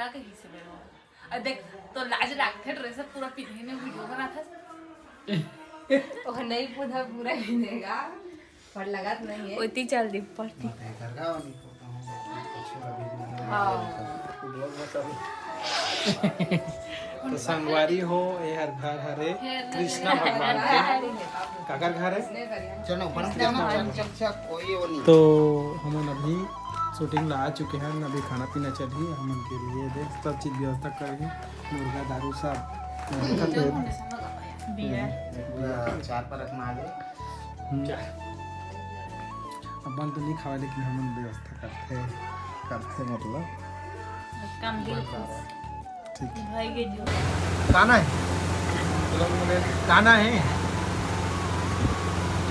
हटा के ही से बेरो और देख तो लाज रखते ड्रेस पूरा पिन्ही में वीडियो बनाता ओ नहीं पूरा हिनेगा पर लगा तो नहीं है ओती चल दी पड़ती तो संगवारी हो ये हर घर हरे कृष्णा भगवान के काकर घर है चलो बन जाना चल कोई वो नहीं। तो हम अभी शूटिंग ला चुके हैं अभी खाना पीना चलिए हम उनके लिए देख सब चीज़ व्यवस्था करेंगे मुर्गा दारू सब चार पर रखना आगे अब बन तो नहीं खावा लेकिन हम व्यवस्था करते मतलब काम दिल ठीक है भाई के जो खाना है खाना है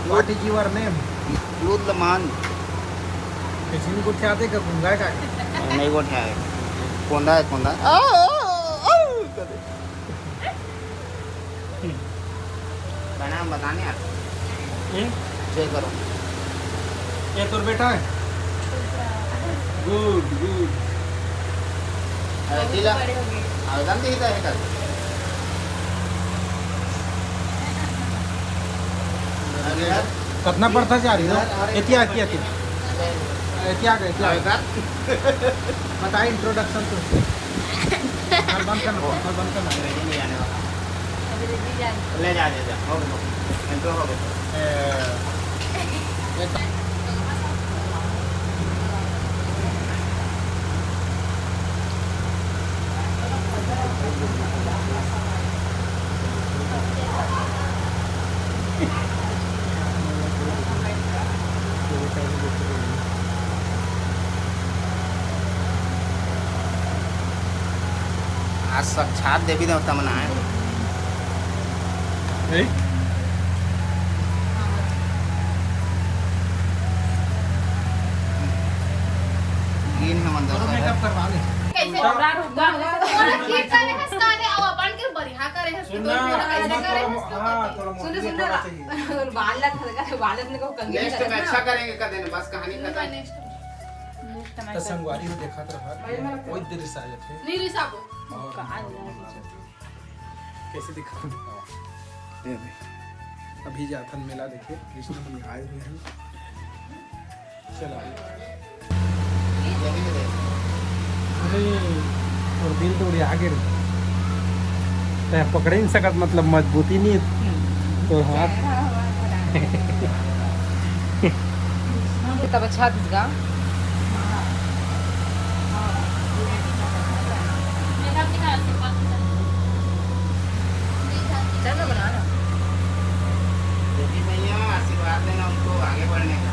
व्हाट इज योर नेम लूदमान किसी को आते का गुंगा का नहीं वो है कोंदा है कोंदा नाम बताने यार जय करो ये तोर बेटा है गुड गुड दिला आवेदन देता है कल कितना पड़ता जा रही हो एतिया एतिया एतिया एतिया बताइए इंट्रोडक्शन तो बंद करना नहीं आने वाला ले जा हो गया इंट्रो हो गया आज साक्षात देवी देवता मना है ग्रीन है मंदिर मेकअप करवा ले कैसे होगा रुका और की करे है सारे अब अपन के बढ़िया करे है सुनना हां थोड़ा सुन और बाल लगा बाल ने को कंगे नेक्स्ट में अच्छा करेंगे का दिन बस कहानी खत्म नेक्स्ट तो संगवारी हो देखा रहा कोई देर से आए थे नहीं रिसाबो कैसे दिखा ये अभी जाथन मेला देखे कृष्ण जी आए हुए हैं चलो अरे और दिल तो उड़े आगे तो पकड़ नहीं सकत मतलब मजबूती नहीं तो हाथ तब अच्छा दिखगा चलो बनाना देवी मैया आशीर्वाद देना उनको आगे बढ़ने का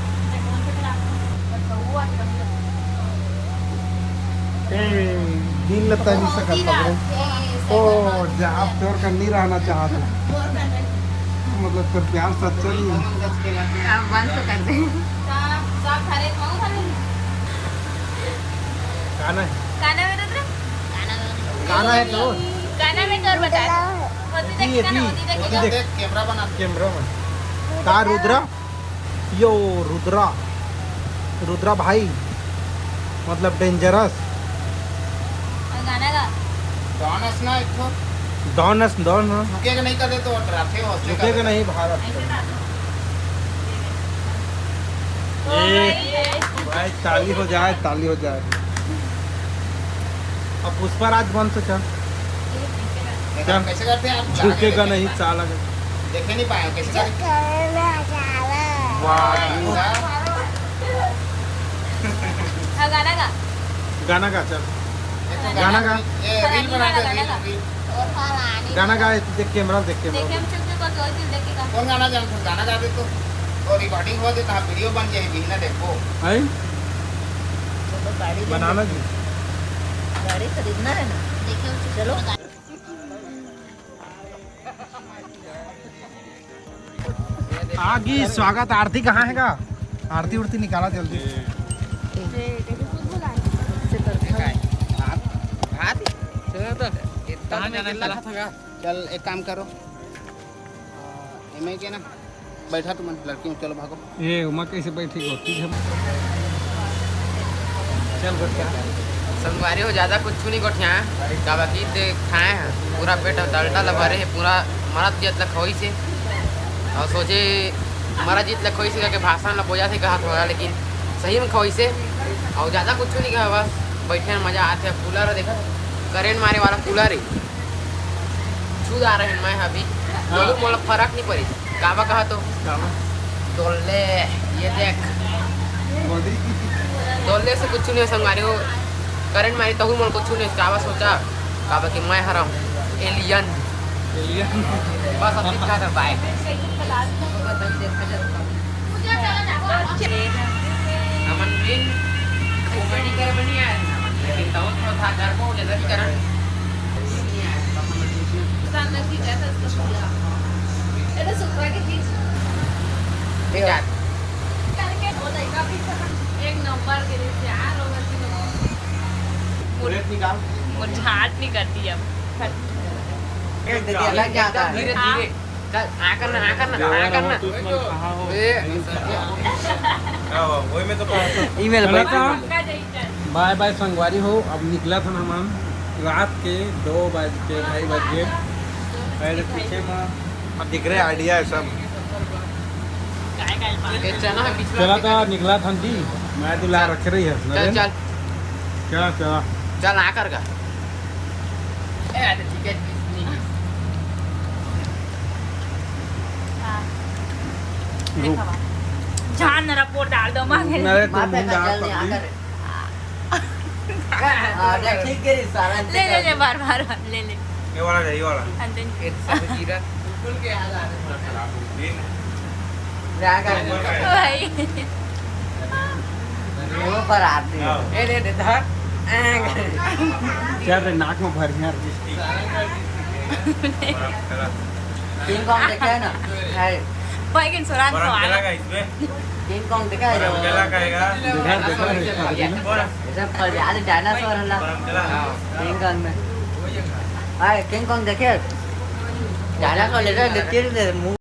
दिल लगता नहीं सकत पकड़े ओ जा आप प्योर कर नहीं रहना चाहते मतलब फिर प्यार सच्चा नहीं है आप बंद तो कर दे साफ खरे माऊ खरे गाना है गाना में रुद्र गाना है तो गाना में कर बता होती देख ना होती देख देख कैमरा बना कैमरा में का रुद्रा यो रुद्रा भाई मतलब डेंजरस गाना गा डॉन हंसना एक तो डॉन झुकेगा नहीं कर दे तो डराते हो हंसने झुकेगा नहीं भारत भाई ताली हो जाए अब पुष्पराज बन तो चल कैसे करते हैं आप झुकेगा नहीं चाला देखे नहीं पाए कैसे करते हाँ गाना गा गाना गा चल गाना गा ये रील बना दे रील गाना गा देख कैमरा देख देखे हम चुप चुप कर दो देखेगा कौन गाना जानते हो गाना गा दे तो और रिकॉर्डिंग हो दे तो वीडियो बन जाएगी ना देखो है बनाना जी गाड़ी खरीदना है ना देखे चलो आगे स्वागत आरती कहाँ है का आरती उड़ती निकाला जल्दी चल एक काम करो एम के ना बैठा तुम लड़की चलो भागो ये उमा कैसे बैठी होती है चल बच्चा संगवारी हो ज़्यादा कुछ नहीं गोठिया का बाकी खाए हैं पूरा पेट डलटा भरे है पूरा मरद जित लग खोई से और सोचे मरद जित लग खोई से करके भाषण ला बोझा से कहा थोड़ा लेकिन सही में खोई से और ज़्यादा कुछ नहीं कहा बस बैठे में मज़ा आते है कूलर देखा करेंट मारे वाला कूलर है छूद आ रहे हैं मैं अभी दोनों मतलब फर्क नहीं पड़ी काबा कहा तो ले ये देख तोलने से कुछ नहीं संगवारी हो करंट मारी तो मोल कुछ नहीं काबा सोचा काबा कि मैं हराऊं एलियन बस अब दिखा था बाय अमन दिन कॉमेडी कर बनी है लेकिन तो था घर को ज्यादा ही करंट এটা সুপ্রা के चीज ठीक है करके हो जाएगा भी एक नंबर के लिए यार होगा कि बुलेट निकाल वो झाट नहीं करती अब एक दे दिया लग जाता है धीरे धीरे चल आ करना वही में तो ईमेल चला था का जाइए बाय बाय संगवारी हो अब निकला था हम रात के 2:02 बजे पहले पीछे में अब दिख रहे आइडिया है सब ये चना है बीच में चला था निकला था जी मैं तो ला रख रही है चल नरेंद्र। चल चला चला चल आ कर का ए तो ठीक है रुक जान रिपोर्ट डाल दो मां मेरे तो मुंडा पकड़ी ठीक है सारा ले बार ले ये वाला है ये वाला and then एक सब जीरा बिल्कुल के याद आ तीन रहा कर भाई वो पर आती है ए दे धर क्या रे नाक में भर गया किंग कॉन्ग देखा है ना है भाई के सुरान और तो अकेला आ का इसमें किंग कॉन्ग देखा है और अकेला का हैगा देखा बोला जब पर याद डायनासोर हला और अकेला किंग कॉन्ग में हाय किंग कॉन्ग देखे डायनासोर लेकर लेते मुंह